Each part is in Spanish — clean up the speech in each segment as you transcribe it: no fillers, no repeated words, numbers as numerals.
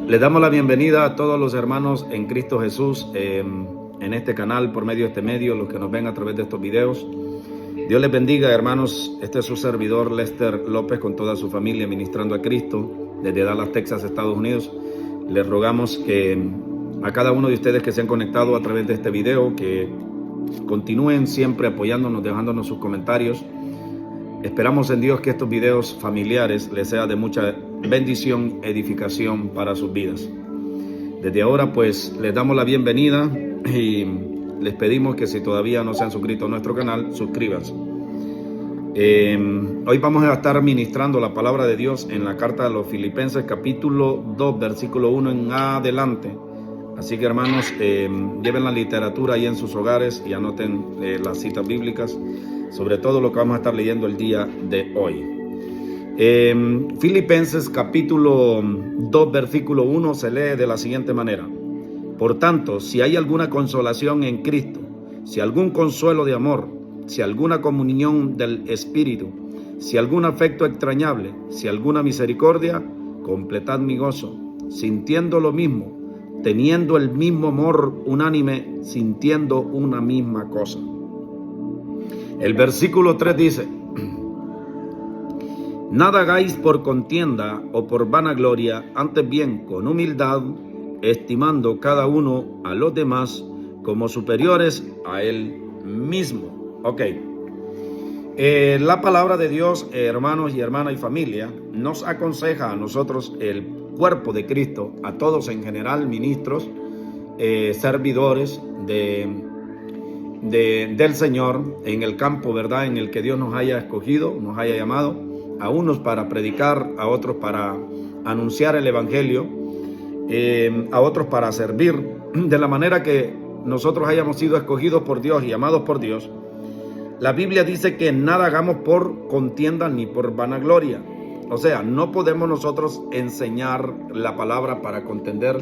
Le damos la bienvenida a todos los hermanos en Cristo Jesús en este canal, por medio de este medio, los que nos ven a través de estos videos. Dios les bendiga, hermanos. Este es su servidor Lester López con toda su familia ministrando a Cristo desde Dallas, Texas, Estados Unidos. Les rogamos que a cada uno de ustedes que se han conectado a través de este video, que continúen siempre apoyándonos, dejándonos sus comentarios. Esperamos en Dios que estos videos familiares les sea de mucha bendición, edificación para sus vidas. Desde ahora pues les damos la bienvenida y les pedimos que si todavía no se han suscrito a nuestro canal, suscríbanse. Hoy vamos a estar ministrando la palabra de Dios en la carta de los Filipenses, capítulo 2, versículo 1 en adelante. Así que, hermanos, lleven la literatura ahí en sus hogares y anoten las citas bíblicas sobre todo lo que vamos a estar leyendo el día de hoy. Filipenses capítulo 2 versículo 1 se lee de la siguiente manera: por tanto, si hay alguna consolación en Cristo, si algún consuelo de amor, si alguna comunión del Espíritu, si algún afecto extrañable, si alguna misericordia, completad mi gozo, sintiendo lo mismo, teniendo el mismo amor unánime, sintiendo una misma cosa. El versículo 3 dice: nada hagáis por contienda o por vanagloria, antes bien con humildad, estimando cada uno a los demás como superiores a él mismo. Ok. La palabra de Dios, hermanos y hermanas y familia, nos aconseja a nosotros, el cuerpo de Cristo, a todos en general, ministros, servidores del Señor, en el campo, ¿verdad?, en el que Dios nos haya escogido, nos haya llamado, a unos para predicar, a otros para anunciar el Evangelio, a otros para servir, de la manera que nosotros hayamos sido escogidos por Dios y amados por Dios. La Biblia dice que nada hagamos por contienda ni por vanagloria. O sea, no podemos nosotros enseñar la palabra para contender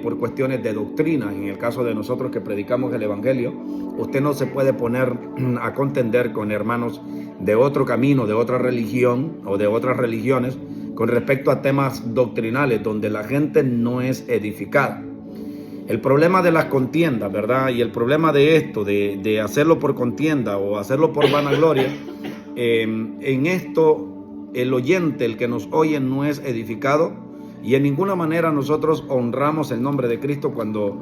por cuestiones de doctrina. En el caso de nosotros que predicamos el Evangelio, usted no se puede poner a contender con hermanos de otro camino, de otra religión o de otras religiones con respecto a temas doctrinales donde la gente no es edificada. El problema de las contiendas, ¿verdad? Y el problema de esto, de hacerlo por contienda o hacerlo por vanagloria, en esto el oyente, el que nos oye, no es edificado, y en ninguna manera nosotros honramos el nombre de Cristo cuando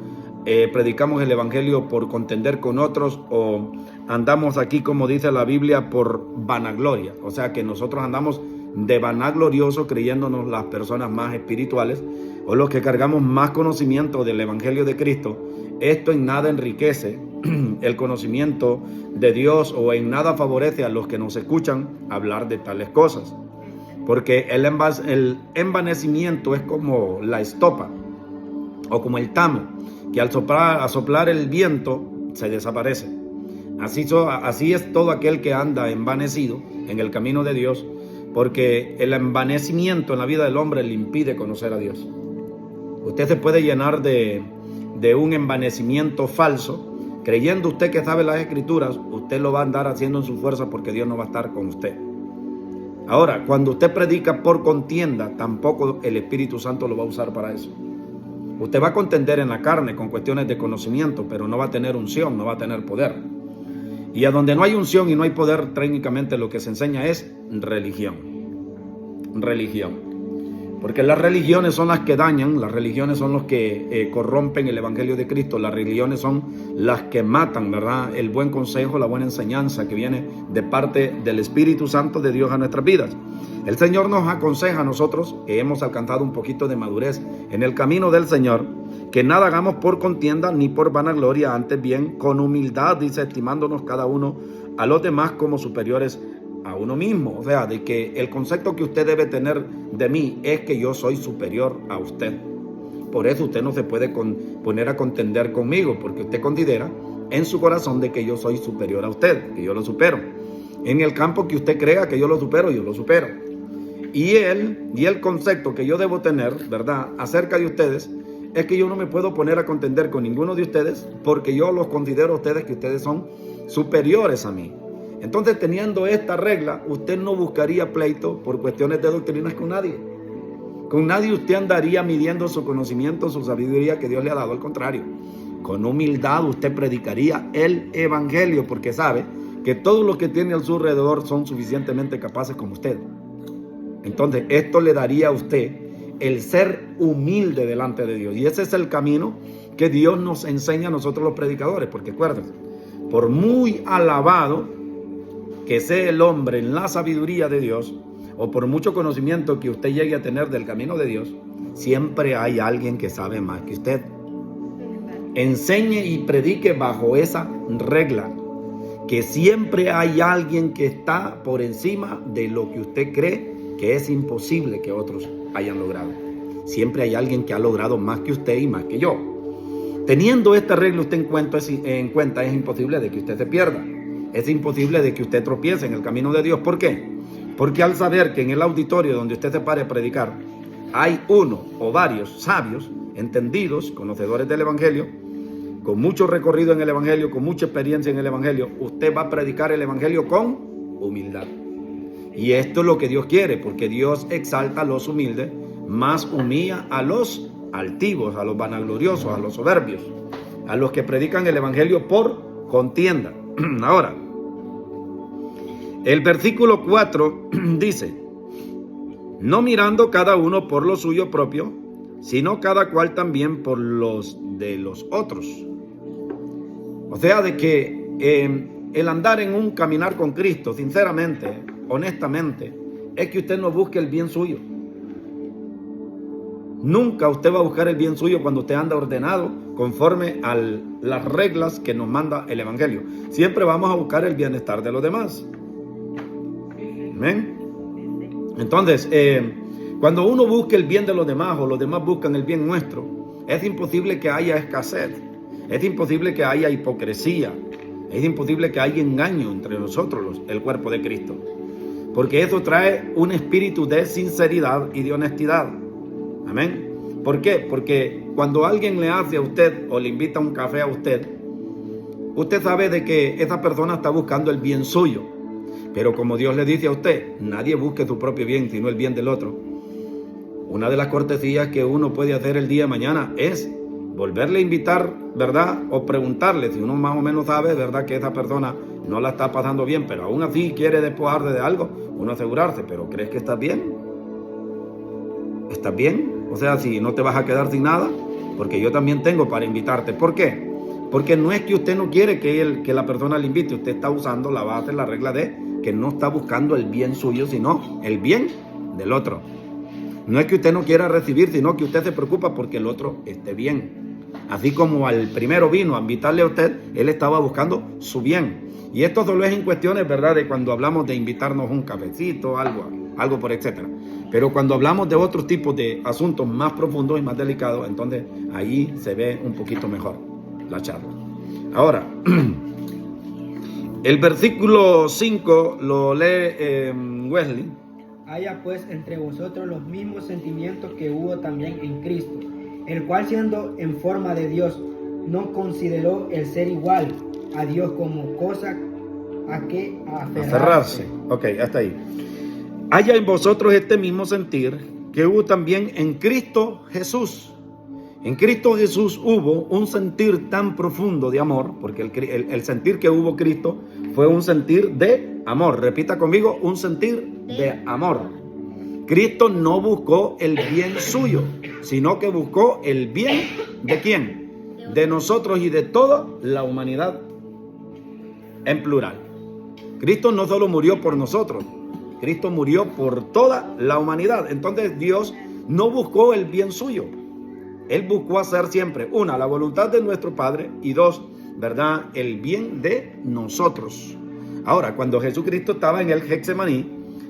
predicamos el Evangelio por contender con otros o andamos aquí, como dice la Biblia, por vanagloria. O sea que nosotros andamos de vanagloriosos creyéndonos las personas más espirituales o los que cargamos más conocimiento del Evangelio de Cristo. Esto en nada enriquece el conocimiento de Dios o en nada favorece a los que nos escuchan hablar de tales cosas. Porque el envanecimiento es como la estopa o como el tamo, que al soplar el viento se desaparece. Así es todo aquel que anda envanecido en el camino de Dios, porque el envanecimiento en la vida del hombre le impide conocer a Dios. Usted se puede llenar de un envanecimiento falso, creyendo usted que sabe las Escrituras. Usted lo va a andar haciendo en su fuerza porque Dios no va a estar con usted. Ahora, cuando usted predica por contienda, tampoco el Espíritu Santo lo va a usar para eso. Usted va a contender en la carne con cuestiones de conocimiento, pero no va a tener unción, no va a tener poder. Y a donde no hay unción y no hay poder, técnicamente lo que se enseña es religión. Religión. Porque las religiones son las que dañan, las religiones son los que corrompen el Evangelio de Cristo, las religiones son las que matan, ¿verdad?, el buen consejo, la buena enseñanza que viene de parte del Espíritu Santo de Dios a nuestras vidas. El Señor nos aconseja a nosotros, que hemos alcanzado un poquito de madurez en el camino del Señor, que nada hagamos por contienda ni por vanagloria, antes bien con humildad, dice, estimándonos cada uno a los demás como superiores a uno mismo. O sea, de que el concepto que usted debe tener de mí es que yo soy superior a usted. Por eso usted no se puede poner a contender conmigo, porque usted considera en su corazón de que yo soy superior a usted, que yo lo supero. En el campo que usted crea que yo lo supero, yo lo supero. Y el concepto que yo debo tener, ¿verdad?, acerca de ustedes, es que yo no me puedo poner a contender con ninguno de ustedes porque yo los considero a ustedes que ustedes son superiores a mí. Entonces, teniendo esta regla, usted no buscaría pleito por cuestiones de doctrinas con nadie. Con nadie usted andaría midiendo su conocimiento, su sabiduría que Dios le ha dado. Al contrario, con humildad usted predicaría el evangelio, porque sabe que todos los que tiene a su alrededor son suficientemente capaces como usted. Entonces, esto le daría a usted el ser humilde delante de Dios. Y ese es el camino que Dios nos enseña a nosotros los predicadores. Porque acuérdense, por muy alabado que sea el hombre en la sabiduría de Dios, o por mucho conocimiento que usted llegue a tener del camino de Dios, siempre hay alguien que sabe más que usted. Enseñe y predique bajo esa regla, que siempre hay alguien que está por encima de lo que usted cree que es imposible que otros hayan logrado. Siempre hay alguien que ha logrado más que usted y más que yo. Teniendo esta regla usted en cuenta, es imposible de que usted se pierda. Es imposible de que usted tropiece en el camino de Dios. ¿Por qué? Porque al saber que en el auditorio donde usted se pare a predicar hay uno o varios sabios, entendidos, conocedores del evangelio, con mucho recorrido en el evangelio, con mucha experiencia en el evangelio, usted va a predicar el evangelio con humildad. Y esto es lo que Dios quiere, porque Dios exalta a los humildes, más humilla a los altivos, a los vanagloriosos, a los soberbios, a los que predican el evangelio por contienda. Ahora, el versículo 4 dice: no mirando cada uno por lo suyo propio, sino cada cual también por los de los otros. O sea, de que el andar en un caminar con Cristo, sinceramente, honestamente, es que usted no busque el bien suyo. Nunca usted va a buscar el bien suyo cuando usted anda ordenado conforme a las reglas que nos manda el evangelio. Siempre vamos a buscar el bienestar de los demás. Amén. Entonces, cuando uno busca el bien de los demás o los demás buscan el bien nuestro, es imposible que haya escasez, es imposible que haya hipocresía, es imposible que haya engaño entre nosotros, el cuerpo de Cristo, porque eso trae un espíritu de sinceridad y de honestidad. Amén. ¿Por qué? Porque cuando alguien le hace a usted o le invita un café a usted, usted sabe de que esa persona está buscando el bien suyo. Pero como Dios le dice a usted, nadie busque su propio bien, sino el bien del otro. Una de las cortesías que uno puede hacer el día de mañana es volverle a invitar, ¿verdad? O preguntarle, si uno más o menos sabe, ¿verdad?, que esa persona no la está pasando bien, pero aún así quiere despojarse de algo, uno asegurarse, ¿pero crees que estás bien? ¿Estás bien? O sea, si no te vas a quedar sin nada, porque yo también tengo para invitarte. ¿Por qué? Porque no es que usted no quiere que la persona le invite, usted está usando la base, la regla de que no está buscando el bien suyo, sino el bien del otro. No es que usted no quiera recibir, sino que usted se preocupa porque el otro esté bien. Así como al primero vino a invitarle a usted, él estaba buscando su bien. Y esto solo es en cuestiones, ¿verdad?, de cuando hablamos de invitarnos un cafecito, algo por etcétera. Pero cuando hablamos de otros tipos de asuntos más profundos y más delicados, entonces ahí se ve un poquito mejor la charla. Ahora, el versículo 5 lo lee Wesley. Haya pues entre vosotros los mismos sentimientos que hubo también en Cristo, el cual siendo en forma de Dios, no consideró el ser igual a Dios como cosa a que aferrarse. Ok, hasta ahí. Haya en vosotros este mismo sentir que hubo también en Cristo Jesús. En Cristo Jesús hubo un sentir tan profundo de amor, porque el sentir que hubo Cristo fue un sentir de amor. Repita conmigo, un sentir de amor. Cristo no buscó el bien suyo, sino que buscó el bien ¿de quién? De nosotros y de toda la humanidad en plural. Cristo no solo murió por nosotros, Cristo murió por toda la humanidad. Entonces Dios no buscó el bien suyo. Él buscó hacer siempre, una, la voluntad de nuestro Padre, y dos, ¿verdad?, el bien de nosotros. Ahora, cuando Jesucristo estaba en el Getsemaní,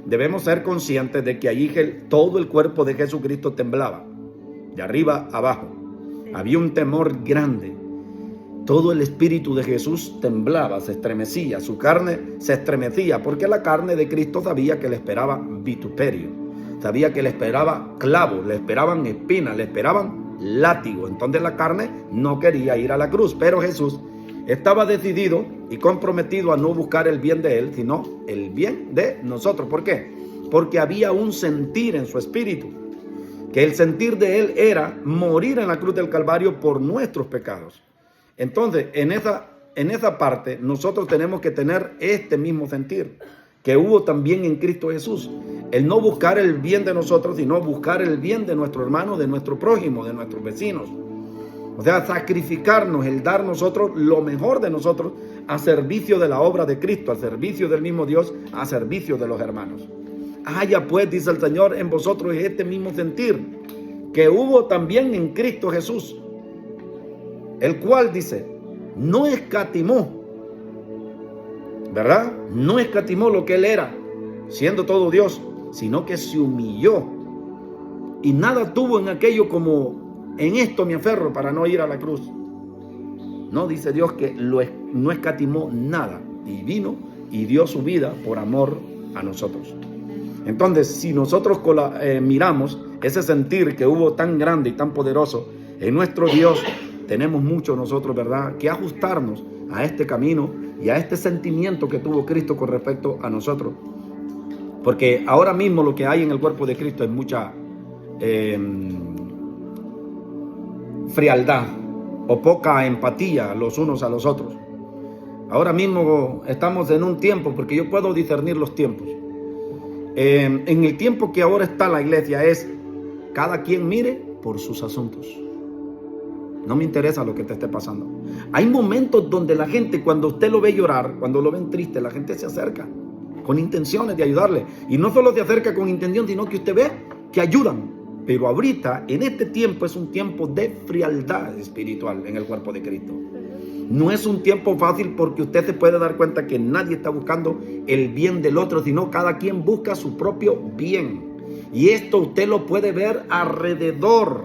debemos ser conscientes de que allí todo el cuerpo de Jesucristo temblaba, de arriba a abajo. Había un temor grande. Todo el espíritu de Jesús temblaba, se estremecía, su carne se estremecía, porque la carne de Cristo sabía que le esperaba vituperio, sabía que le esperaba clavos, le esperaban espinas, le esperaban látigo. Entonces la carne no quería ir a la cruz, pero Jesús estaba decidido y comprometido a no buscar el bien de él, sino el bien de nosotros. ¿Por qué? Porque había un sentir en su espíritu que el sentir de Él era morir en la cruz del Calvario por nuestros pecados. Entonces, en esa parte, nosotros tenemos que tener este mismo sentir que hubo también en Cristo Jesús. El no buscar el bien de nosotros, sino buscar el bien de nuestro hermano, de nuestro prójimo, de nuestros vecinos. O sea, sacrificarnos, el dar nosotros lo mejor de nosotros a servicio de la obra de Cristo, a servicio del mismo Dios, a servicio de los hermanos. Haya pues, dice el Señor, en vosotros este mismo sentir que hubo también en Cristo Jesús, el cual, dice, no escatimó, ¿verdad? No escatimó lo que Él era, siendo todo Dios, sino que se humilló y nada tuvo en aquello como en esto me aferro para no ir a la cruz. No, dice Dios que no escatimó nada y vino y dio su vida por amor a nosotros. Entonces, si nosotros miramos ese sentir que hubo tan grande y tan poderoso en nuestro Dios, tenemos mucho nosotros, ¿verdad?, que ajustarnos a este camino y a este sentimiento que tuvo Cristo con respecto a nosotros. Porque ahora mismo lo que hay en el cuerpo de Cristo es mucha frialdad o poca empatía los unos a los otros. Ahora mismo estamos en un tiempo, porque yo puedo discernir los tiempos. En el tiempo que ahora está la iglesia es cada quien mire por sus asuntos. No me interesa lo que te esté pasando. Hay momentos donde la gente, cuando usted lo ve llorar, cuando lo ven triste, la gente se acerca con intenciones de ayudarle. Y no solo se acerca con intención, sino que usted ve que ayudan. Pero ahorita, en este tiempo, es un tiempo de frialdad espiritual en el cuerpo de Cristo. No es un tiempo fácil, porque usted se puede dar cuenta que nadie está buscando el bien del otro, sino cada quien busca su propio bien. Y esto usted lo puede ver alrededor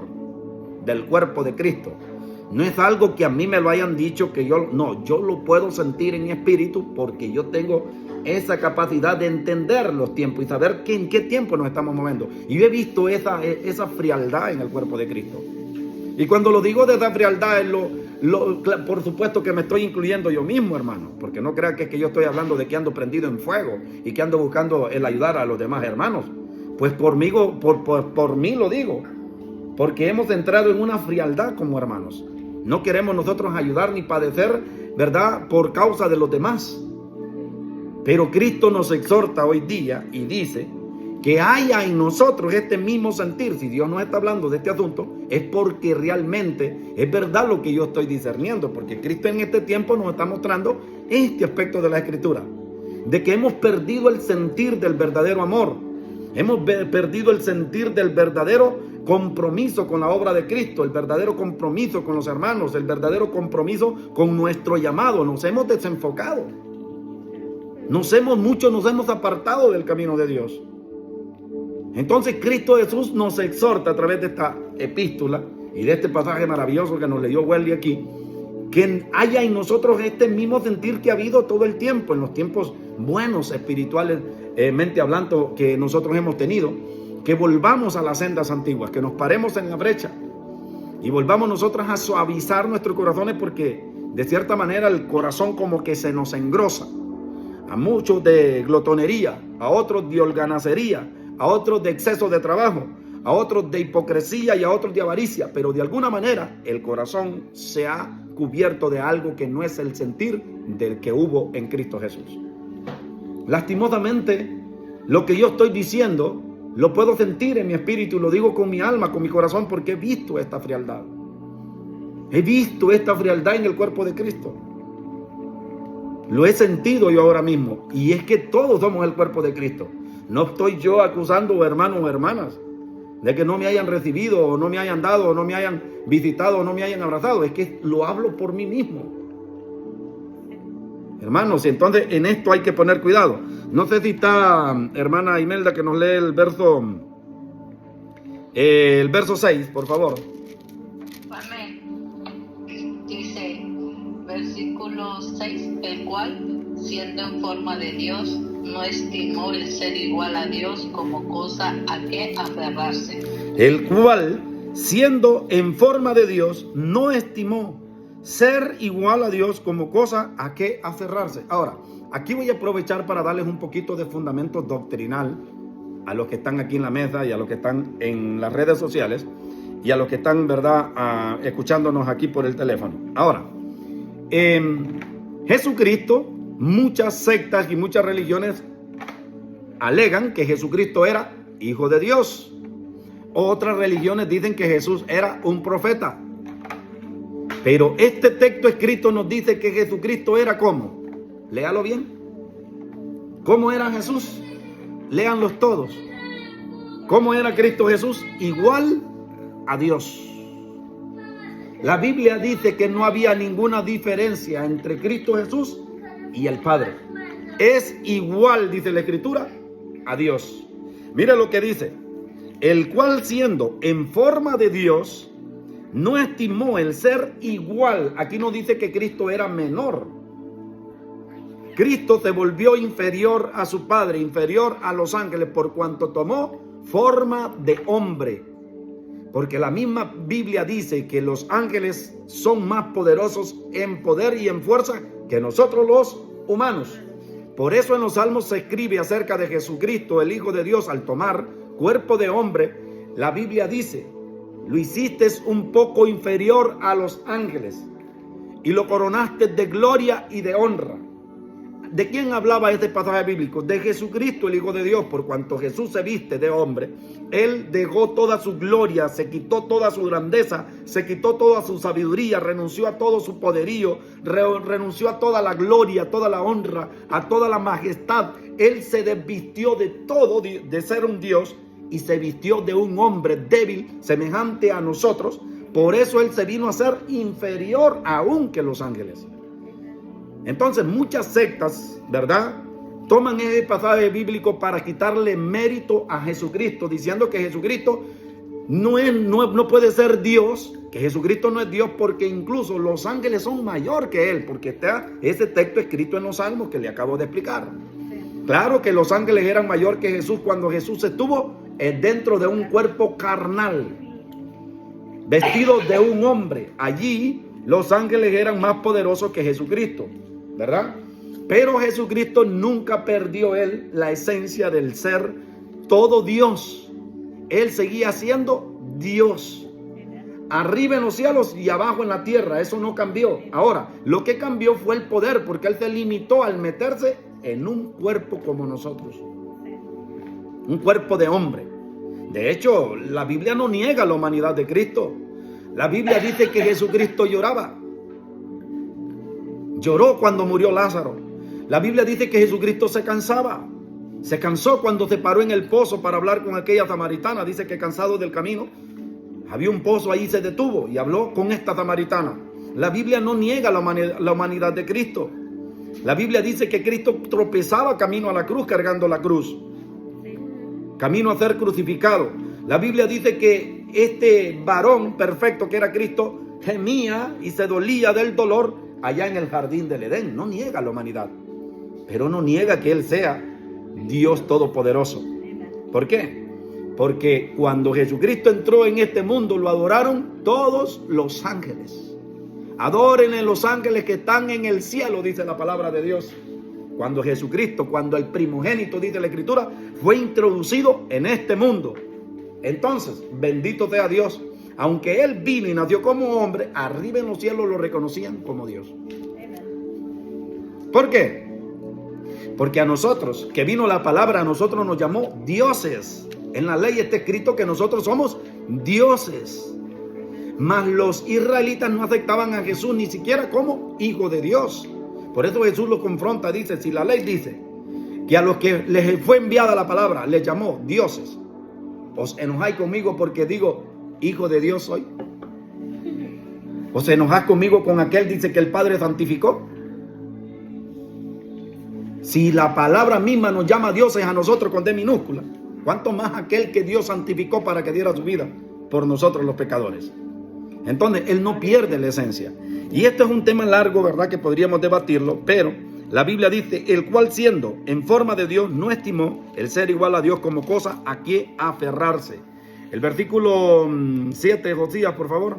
del cuerpo de Cristo. No es algo que a mí me lo hayan dicho, yo lo puedo sentir en mi espíritu, porque yo tengo esa capacidad de entender los tiempos y saber en qué tiempo nos estamos moviendo. Y yo he visto esa frialdad en el cuerpo de Cristo. Y cuando lo digo de esa frialdad, por supuesto que me estoy incluyendo yo mismo, hermano, porque no crea que es que yo estoy hablando de que ando prendido en fuego y que ando buscando el ayudar a los demás hermanos. Pues por mí lo digo, porque hemos entrado en una frialdad como hermanos. No queremos nosotros ayudar ni padecer, ¿verdad?, por causa de los demás. Pero Cristo nos exhorta hoy día y dice que haya en nosotros este mismo sentir. Si Dios nos está hablando de este asunto, es porque realmente es verdad lo que yo estoy discerniendo, porque Cristo en este tiempo nos está mostrando este aspecto de la Escritura, de que hemos perdido el sentir del verdadero amor, hemos perdido el sentir del verdadero compromiso con la obra de Cristo, el verdadero compromiso con los hermanos, el verdadero compromiso con nuestro llamado. Nos hemos desenfocado, nos hemos apartado del camino de Dios. Entonces Cristo Jesús nos exhorta a través de esta epístola y de este pasaje maravilloso que nos leyó Welly aquí, que haya en nosotros este mismo sentir que ha habido todo el tiempo, en los tiempos buenos espirituales, mente hablando, que nosotros hemos tenido, que volvamos a las sendas antiguas, que nos paremos en la brecha y volvamos nosotros a suavizar nuestros corazones, porque de cierta manera el corazón como que se nos engrosa. A muchos de glotonería, a otros de holganacería, a otros de exceso de trabajo, a otros de hipocresía y a otros de avaricia, pero de alguna manera el corazón se ha cubierto de algo que no es el sentir del que hubo en Cristo Jesús. Lastimosamente, lo que yo estoy diciendo lo puedo sentir en mi espíritu y lo digo con mi alma, con mi corazón, porque he visto esta frialdad. He visto esta frialdad en el cuerpo de Cristo. Lo he sentido yo ahora mismo, y es que todos somos el cuerpo de Cristo. No estoy yo acusando hermanos o hermanas de que no me hayan recibido, o no me hayan dado, o no me hayan visitado, o no me hayan abrazado. Es que lo hablo por mí mismo. Hermanos, entonces en esto hay que poner cuidado. No sé si está hermana Imelda que nos lee el verso 6, por favor. Amén. Dice, versículo 6, el cual, siendo en forma de Dios, no estimó el ser igual a Dios como cosa a que aferrarse. El cual, siendo en forma de Dios, no estimó ser igual a Dios como cosa a que aferrarse. Ahora, aquí voy a aprovechar para darles un poquito de fundamento doctrinal a los que están aquí en la mesa y a los que están en las redes sociales y a los que están, ¿verdad?, escuchándonos aquí por el teléfono. Ahora, Jesucristo, muchas sectas y muchas religiones alegan que Jesucristo era hijo de Dios. Otras religiones dicen que Jesús era un profeta. Pero este texto escrito nos dice que Jesucristo era ¿cómo? Léalo bien. ¿Cómo era Jesús? Léanlos todos. ¿Cómo era Cristo Jesús? Igual a Dios. La Biblia dice que no había ninguna diferencia entre Cristo Jesús y el Padre. Es igual, dice la Escritura, a Dios. Mira lo que dice: el cual siendo en forma de Dios, no estimó el ser igual. Aquí no dice que Cristo era menor. Cristo se volvió inferior a su Padre, inferior a los ángeles, por cuanto tomó forma de hombre. Porque la misma Biblia dice que los ángeles son más poderosos en poder y en fuerza que nosotros los humanos. Por eso en los Salmos se escribe acerca de Jesucristo, el Hijo de Dios, al tomar cuerpo de hombre. La Biblia dice: lo hiciste un poco inferior a los ángeles y lo coronaste de gloria y de honra. ¿De quién hablaba este pasaje bíblico? De Jesucristo, el Hijo de Dios. Por cuanto Jesús se viste de hombre, Él dejó toda su gloria, se quitó toda su grandeza, se quitó toda su sabiduría, renunció a todo su poderío, renunció a toda la gloria, a toda la honra, a toda la majestad. Él se desvistió de todo, de ser un Dios, y se vistió de un hombre débil, semejante a nosotros. Por eso Él se vino a ser inferior aún que los ángeles. Entonces muchas sectas, ¿verdad?, toman ese pasaje bíblico para quitarle mérito a Jesucristo, diciendo que Jesucristo no puede ser Dios, que Jesucristo no es Dios, porque incluso los ángeles son mayor que Él, porque está ese texto escrito en los Salmos que le acabo de explicar. Claro que los ángeles eran mayor que Jesús cuando Jesús estuvo dentro de un cuerpo carnal, vestido de un hombre. Allí los ángeles eran más poderosos que Jesucristo, ¿verdad? Pero Jesucristo nunca perdió Él la esencia del ser todo Dios. Él seguía siendo Dios, arriba en los cielos y abajo en la tierra. Eso no cambió. Ahora, lo que cambió fue el poder, porque Él se limitó al meterse en un cuerpo como nosotros, un cuerpo de hombre. De hecho, la Biblia no niega la humanidad de Cristo. La Biblia dice que Jesucristo lloraba. Lloró cuando murió Lázaro. La Biblia dice que Jesucristo se cansaba. Se cansó cuando se paró en el pozo para hablar con aquella samaritana. Dice que cansado del camino, había un pozo ahí, se detuvo y habló con esta samaritana. La Biblia no niega la humanidad de Cristo. La Biblia dice que Cristo tropezaba camino a la cruz, cargando la cruz, camino a ser crucificado. La Biblia dice que este varón perfecto que era Cristo gemía y se dolía del dolor allá en el jardín del Edén. No niega la humanidad, pero no niega que Él sea Dios todopoderoso. ¿Por qué? Porque cuando Jesucristo entró en este mundo, lo adoraron todos los ángeles. Adoren a los ángeles que están en el cielo, dice la palabra de Dios. Cuando Jesucristo, cuando el primogénito, dice la Escritura, fue introducido en este mundo. Entonces, bendito sea Dios. Aunque Él vino y nació como hombre, arriba en los cielos lo reconocían como Dios. ¿Por qué? Porque a nosotros, que vino la palabra, a nosotros nos llamó dioses. En la ley está escrito que nosotros somos dioses. Mas los israelitas no aceptaban a Jesús ni siquiera como hijo de Dios. Por eso Jesús los confronta, dice: si la ley dice que a los que les fue enviada la palabra les llamó dioses, ¿os enojáis conmigo porque digo hijo de Dios soy? ¿Os enojáis conmigo con aquel dice que el Padre santificó? Si la palabra misma nos llama dioses a nosotros con D minúscula, ¿cuánto más aquel que Dios santificó para que diera su vida por nosotros los pecadores? Entonces, Él no pierde la esencia. Y este es un tema largo, ¿verdad?, que podríamos debatirlo, pero la Biblia dice: el cual siendo en forma de Dios, no estimó el ser igual a Dios como cosa a que aferrarse. El versículo 7, Josías, por favor.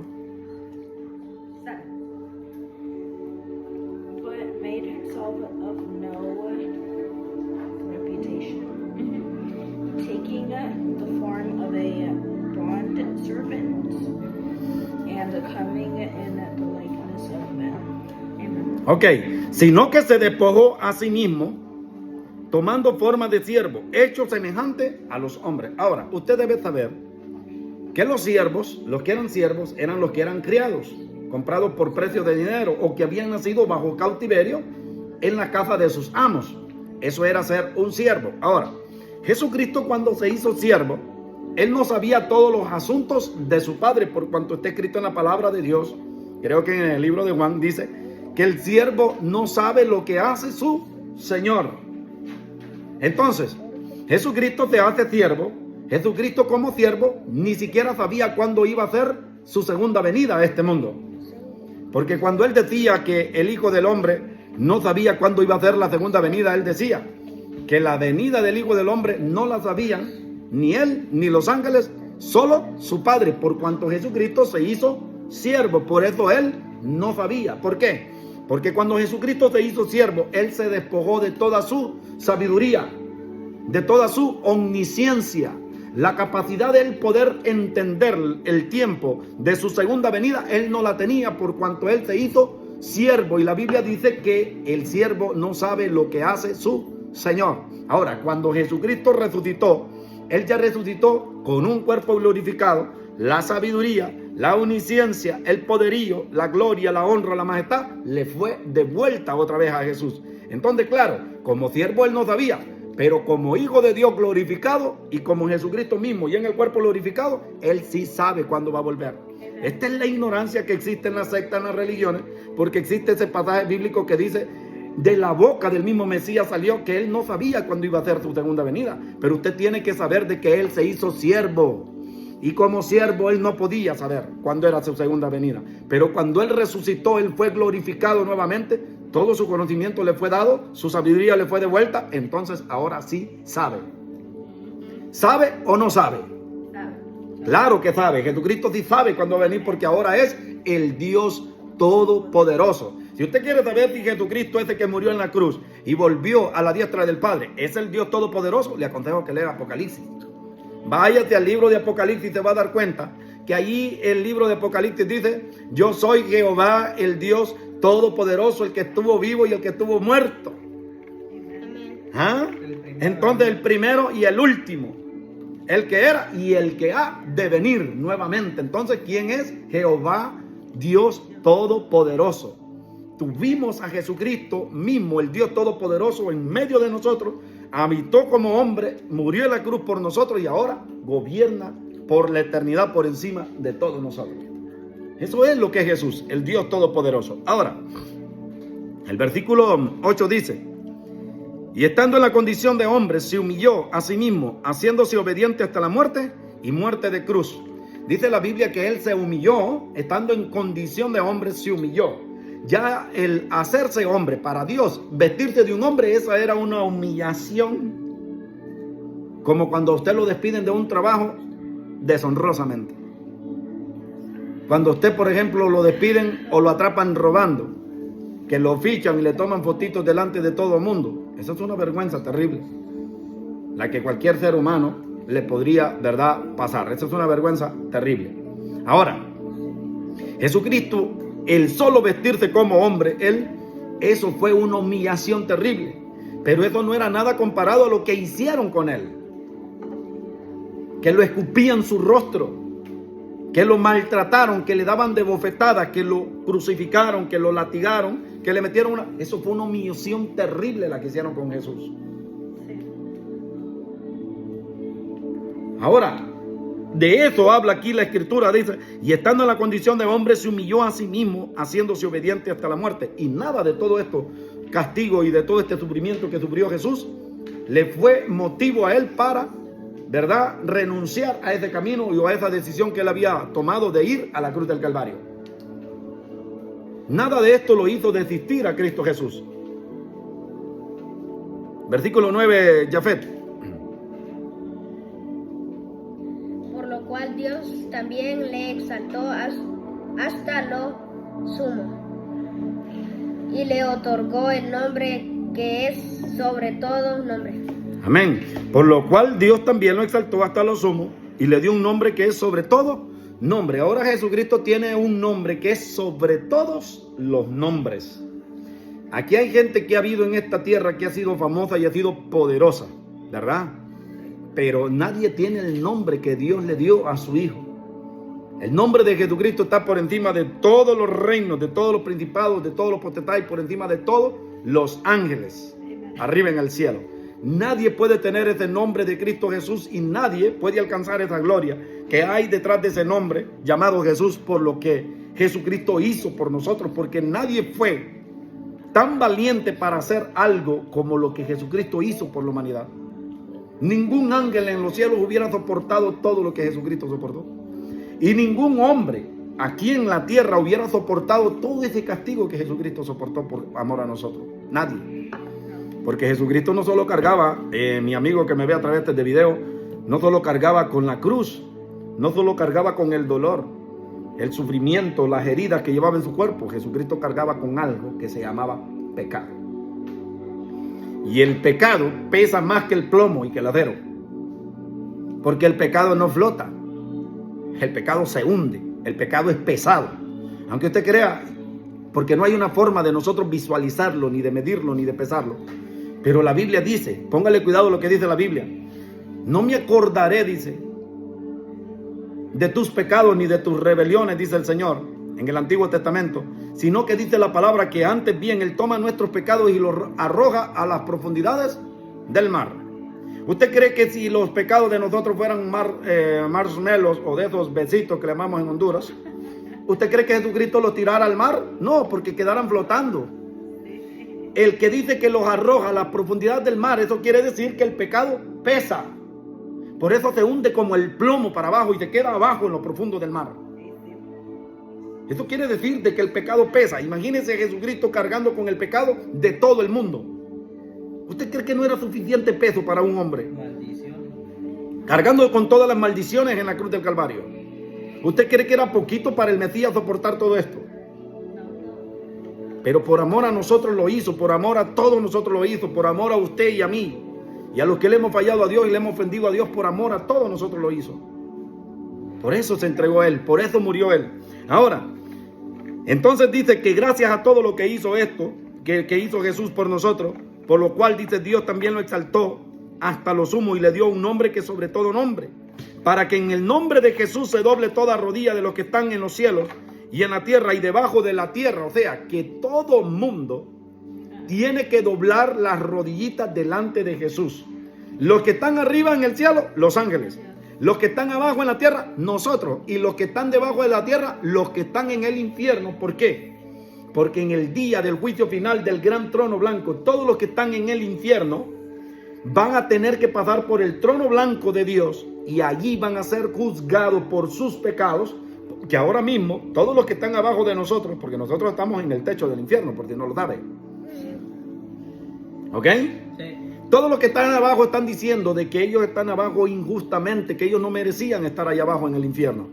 Taking Ok, sino que se despojó a sí mismo, tomando forma de siervo, hecho semejante a los hombres. Ahora, usted debe saber que los siervos, los que eran siervos, eran los que eran criados, comprados por precio de dinero, o que habían nacido bajo cautiverio en la casa de sus amos. Eso era ser un siervo. Ahora, Jesucristo, cuando se hizo siervo, Él no sabía todos los asuntos de su Padre, por cuanto está escrito en la palabra de Dios. Creo que en el libro de Juan dice que el siervo no sabe lo que hace su Señor. Entonces, Jesucristo te hace siervo. Jesucristo, como siervo, ni siquiera sabía cuándo iba a ser su segunda venida a este mundo. Porque cuando Él decía que el Hijo del Hombre no sabía cuándo iba a ser la segunda venida, Él decía que la venida del Hijo del Hombre no la sabían ni Él ni los ángeles, solo su Padre, por cuanto Jesucristo se hizo siervo. Por eso Él no sabía. ¿Por qué? Porque cuando Jesucristo se hizo siervo, Él se despojó de toda su sabiduría, de toda su omnisciencia, la capacidad de Él poder entender el tiempo de su segunda venida. Él no la tenía, por cuanto Él se hizo siervo. Y la Biblia dice que el siervo no sabe lo que hace su Señor. Ahora, cuando Jesucristo resucitó, Él ya resucitó con un cuerpo glorificado. La sabiduría, la omnisciencia, el poderío, la gloria, la honra, la majestad le fue devuelta otra vez a Jesús. Entonces, claro, como siervo Él no sabía, pero como Hijo de Dios glorificado y como Jesucristo mismo y en el cuerpo glorificado, Él sí sabe cuándo va a volver. Esta es la ignorancia que existe en las sectas, en las religiones, porque existe ese pasaje bíblico que dice: de la boca del mismo Mesías salió que Él no sabía cuándo iba a ser su segunda venida. Pero usted tiene que saber de que Él se hizo siervo. Y como siervo Él no podía saber cuándo era su segunda venida. Pero cuando Él resucitó, Él fue glorificado nuevamente. Todo su conocimiento le fue dado, su sabiduría le fue devuelta. Entonces ahora sí sabe. ¿Sabe o no sabe? Claro que sabe. Jesucristo sí sabe cuándo va a venir, porque ahora es el Dios Todopoderoso. Si usted quiere saber si Jesucristo, ese que murió en la cruz y volvió a la diestra del Padre, es el Dios Todopoderoso, le aconsejo que lea Apocalipsis. Váyate al libro de Apocalipsis y te va a dar cuenta que allí el libro de Apocalipsis dice: yo soy Jehová, el Dios Todopoderoso, el que estuvo vivo y el que estuvo muerto. ¿Ah? Entonces el primero y el último, el que era y el que ha de venir nuevamente. Entonces, ¿quién es? Jehová, Dios Todopoderoso. Tuvimos a Jesucristo mismo, el Dios Todopoderoso, en medio de nosotros. Habitó como hombre, murió en la cruz por nosotros y ahora gobierna por la eternidad por encima de todos nosotros. Eso es lo que es Jesús, el Dios Todopoderoso. Ahora, el versículo 8 dice: y estando en la condición de hombre, se humilló a sí mismo, haciéndose obediente hasta la muerte y muerte de cruz. Dice la Biblia que Él se humilló, estando en condición de hombre, se humilló. Ya el hacerse hombre para Dios, vestirse de un hombre, esa era una humillación. Como cuando a usted lo despiden de un trabajo deshonrosamente. Cuando usted, por ejemplo, lo despiden o lo atrapan robando, que lo fichan y le toman fotitos delante de todo el mundo. Eso es una vergüenza terrible, la que cualquier ser humano le podría, ¿verdad?, pasar. Eso es una vergüenza terrible. Ahora, Jesucristo, el solo vestirse como hombre, eso fue una humillación terrible. Pero eso no era nada comparado a lo que hicieron con Él. Que lo escupían su rostro, que lo maltrataron, que le daban de bofetadas, que lo crucificaron, que lo latigaron, que le metieron una... Eso fue una humillación terrible la que hicieron con Jesús. Ahora, de eso habla aquí la Escritura, dice: y estando en la condición de hombre, se humilló a sí mismo, haciéndose obediente hasta la muerte. Y nada de todo esto castigo y de todo este sufrimiento que sufrió Jesús le fue motivo a Él para, ¿verdad?, renunciar a ese camino y a esa decisión que Él había tomado de ir a la cruz del Calvario. Nada de esto lo hizo desistir a Cristo Jesús. Versículo 9, Jafet. Cual Dios también le exaltó hasta lo sumo y le otorgó el nombre que es sobre todo nombre. Amén. Por lo cual Dios también lo exaltó hasta lo sumo y le dio un nombre que es sobre todo nombre. Ahora Jesucristo tiene un nombre que es sobre todos los nombres. Aquí hay gente que ha habido en esta tierra que ha sido famosa y ha sido poderosa, ¿verdad? Pero nadie tiene el nombre que Dios le dio a su Hijo. El nombre de Jesucristo está por encima de todos los reinos, de todos los principados, de todos los potestades, por encima de todos los ángeles, arriba en el cielo. Nadie puede tener ese nombre de Cristo Jesús y nadie puede alcanzar esa gloria que hay detrás de ese nombre llamado Jesús por lo que Jesucristo hizo por nosotros, porque nadie fue tan valiente para hacer algo como lo que Jesucristo hizo por la humanidad. Ningún ángel en los cielos hubiera soportado todo lo que Jesucristo soportó. Y ningún hombre aquí en la tierra hubiera soportado todo ese castigo que Jesucristo soportó por amor a nosotros. Nadie. Porque Jesucristo no solo cargaba, mi amigo que me ve a través de este video, no solo cargaba con la cruz, no solo cargaba con el dolor, el sufrimiento, las heridas que llevaba en su cuerpo. Jesucristo cargaba con algo que se llamaba pecado. Y el pecado pesa más que el plomo y que el acero. Porque el pecado no flota. El pecado se hunde. El pecado es pesado. Aunque usted crea, porque no hay una forma de nosotros visualizarlo, ni de medirlo, ni de pesarlo. Pero la Biblia dice, póngale cuidado lo que dice la Biblia. No me acordaré, dice, de tus pecados ni de tus rebeliones, dice el Señor en el Antiguo Testamento, sino que dice la palabra que antes bien Él toma nuestros pecados y los arroja a las profundidades del mar. ¿Usted cree que si los pecados de nosotros fueran marshmallows o de esos besitos que le llamamos en Honduras, usted cree que Jesucristo los tirara al mar? No, porque quedaran flotando. El que dice que los arroja a las profundidades del mar, eso quiere decir que el pecado pesa. Por eso se hunde como el plomo para abajo y se queda abajo en lo profundo del mar. Eso quiere decir de que el pecado pesa. Imagínense a Jesucristo cargando con el pecado de todo el mundo. ¿Usted cree que no era suficiente peso para un hombre? Cargando con todas las maldiciones en la cruz del Calvario. ¿Usted cree que era poquito para el Mesías soportar todo esto? Pero por amor a nosotros lo hizo, por amor a todos nosotros lo hizo, por amor a usted y a mí. Y a los que le hemos fallado a Dios y le hemos ofendido a Dios, por amor a todos nosotros lo hizo. Por eso se entregó Él, por eso murió Él. Ahora, entonces dice que gracias a todo lo que hizo esto, que hizo Jesús por nosotros, por lo cual dice Dios también lo exaltó hasta lo sumo y le dio un nombre que sobre todo nombre, para que en el nombre de Jesús se doble toda rodilla de los que están en los cielos y en la tierra y debajo de la tierra. O sea, que todo mundo tiene que doblar las rodillitas delante de Jesús. Los que están arriba en el cielo, los ángeles. Los que están abajo en la tierra, nosotros. Y los que están debajo de la tierra, los que están en el infierno. ¿Por qué? Porque en el día del juicio final del gran trono blanco, todos los que están en el infierno van a tener que pasar por el trono blanco de Dios y allí van a ser juzgados por sus pecados. Que ahora mismo, todos los que están abajo de nosotros, porque nosotros estamos en el techo del infierno, por si no lo sabe. ¿Ok? Sí. Todos los que están abajo están diciendo de que ellos están abajo injustamente, que ellos no merecían estar allá abajo en el infierno.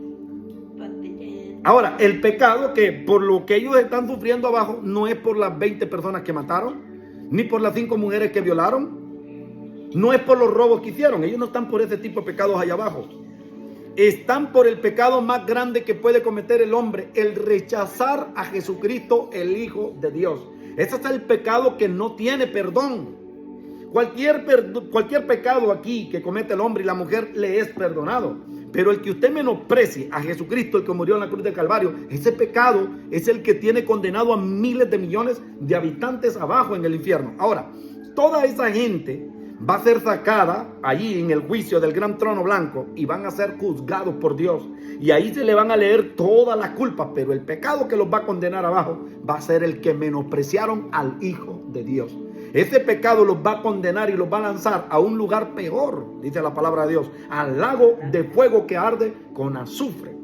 Ahora, el pecado que por lo que ellos están sufriendo abajo no es por las 20 personas que mataron, ni por las 5 mujeres que violaron, no es por los robos que hicieron. Ellos no están por ese tipo de pecados allá abajo. Están por el pecado más grande que puede cometer el hombre, el rechazar a Jesucristo, el Hijo de Dios. Ese es el pecado que no tiene perdón. Cualquier pecado aquí que comete el hombre y la mujer le es perdonado. Pero el que usted menosprecie a Jesucristo, el que murió en la cruz del Calvario, ese pecado es el que tiene condenado a miles de millones de habitantes abajo en el infierno. Ahora, toda esa gente va a ser sacada allí en el juicio del gran trono blanco y van a ser juzgados por Dios. Y ahí se le van a leer todas las culpas, pero el pecado que los va a condenar abajo va a ser el que menospreciaron al Hijo de Dios. Ese pecado los va a condenar y los va a lanzar a un lugar peor, dice la palabra de Dios, al lago de fuego que arde con azufre.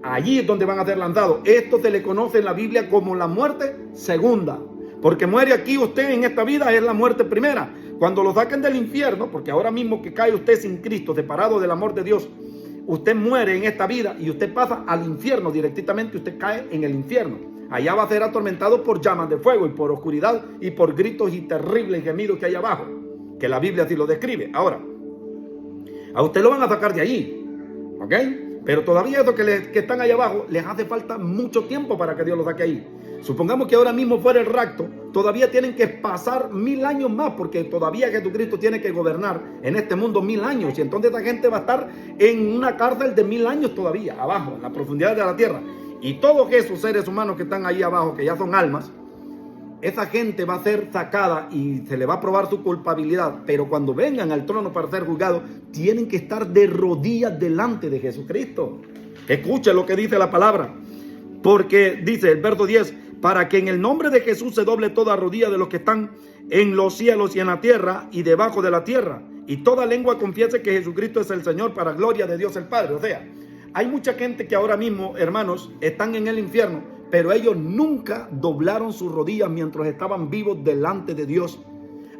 Allí es donde van a ser lanzados. Esto se le conoce en la Biblia como la muerte segunda. Porque muere aquí usted en esta vida es la muerte primera. Cuando lo saquen del infierno, porque ahora mismo que cae usted sin Cristo, separado del amor de Dios, usted muere en esta vida y usted pasa al infierno directamente, usted cae en el infierno. Allá va a ser atormentado por llamas de fuego y por oscuridad y por gritos y terribles gemidos que hay abajo, que la Biblia así lo describe. Ahora, a usted lo van a sacar de allí, ¿ok? Pero todavía esos que están allá abajo les hace falta mucho tiempo para que Dios los saque ahí. Supongamos que ahora mismo fuera el rapto, todavía tienen que pasar 1000 años más, porque todavía Jesucristo tiene que gobernar en este mundo 1000 años. Y entonces esta gente va a estar en una cárcel de 1000 años todavía, abajo, en la profundidad de la tierra. Y todos esos seres humanos que están ahí abajo, que ya son almas, esa gente va a ser sacada y se le va a probar su culpabilidad. Pero cuando vengan al trono para ser juzgados, tienen que estar de rodillas delante de Jesucristo. Escuche lo que dice la palabra. Porque dice el verso 10, para que en el nombre de Jesús se doble toda rodilla de los que están en los cielos y en la tierra y debajo de la tierra, y toda lengua confiese que Jesucristo es el Señor, para gloria de Dios el Padre. O sea, hay mucha gente que ahora mismo, hermanos, están en el infierno, pero ellos nunca doblaron sus rodillas mientras estaban vivos delante de Dios.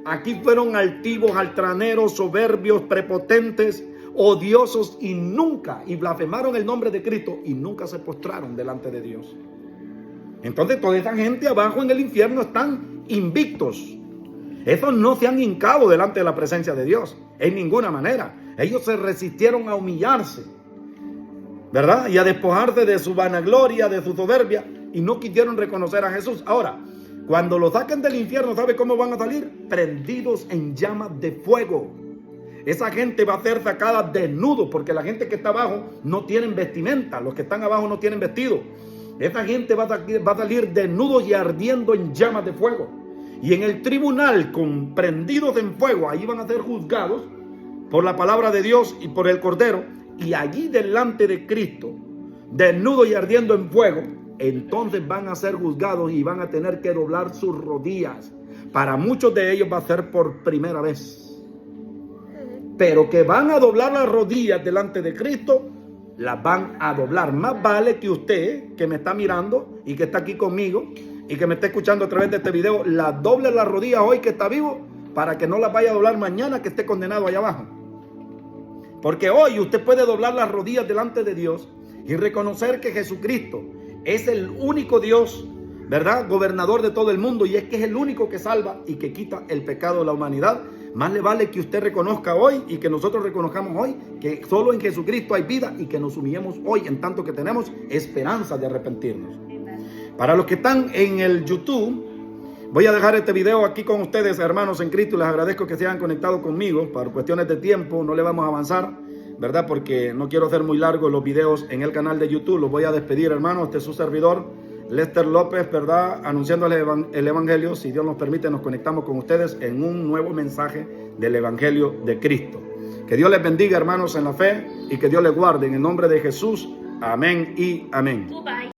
Aquí fueron altivos, altaneros, soberbios, prepotentes, odiosos y blasfemaron el nombre de Cristo y nunca se postraron delante de Dios. Entonces toda esa gente abajo en el infierno están invictos. Esos no se han hincado delante de la presencia de Dios en ninguna manera. Ellos se resistieron a humillarse, ¿verdad? Y a despojarse de su vanagloria, de su soberbia, y no quisieron reconocer a Jesús. Ahora, cuando lo saquen del infierno, ¿sabe cómo van a salir? Prendidos en llamas de fuego. Esa gente va a ser sacada desnudo, porque la gente que está abajo no tienen vestimenta. Los que están abajo no tienen vestido. Esa gente va a salir desnudos y ardiendo en llamas de fuego. Y en el tribunal, prendidos en fuego, ahí van a ser juzgados por la palabra de Dios y por el Cordero. Y allí delante de Cristo, desnudos y ardiendo en fuego, entonces van a ser juzgados y van a tener que doblar sus rodillas. Para muchos de ellos va a ser por primera vez. Pero que van a doblar las rodillas delante de Cristo, las van a doblar. Más vale que usted, que me está mirando y que está aquí conmigo y que me está escuchando a través de este video, las doble las rodillas hoy que está vivo, para que no las vaya a doblar mañana que esté condenado allá abajo. Porque hoy usted puede doblar las rodillas delante de Dios y reconocer que Jesucristo es el único Dios, ¿verdad? Gobernador de todo el mundo, y es que es el único que salva y que quita el pecado de la humanidad. Más le vale que usted reconozca hoy y que nosotros reconozcamos hoy que solo en Jesucristo hay vida, y que nos humillemos hoy en tanto que tenemos esperanza de arrepentirnos. Para los que están en el YouTube, voy a dejar este video aquí con ustedes, hermanos en Cristo, y les agradezco que se hayan conectado conmigo. Por cuestiones de tiempo no le vamos a avanzar, ¿verdad? Porque no quiero hacer muy largos los videos en el canal de YouTube. Los voy a despedir, hermanos. Este es su servidor, Lester López, ¿verdad? Anunciándoles el Evangelio. Si Dios nos permite, nos conectamos con ustedes en un nuevo mensaje del Evangelio de Cristo. Que Dios les bendiga, hermanos, en la fe, y que Dios les guarde en el nombre de Jesús. Amén y amén.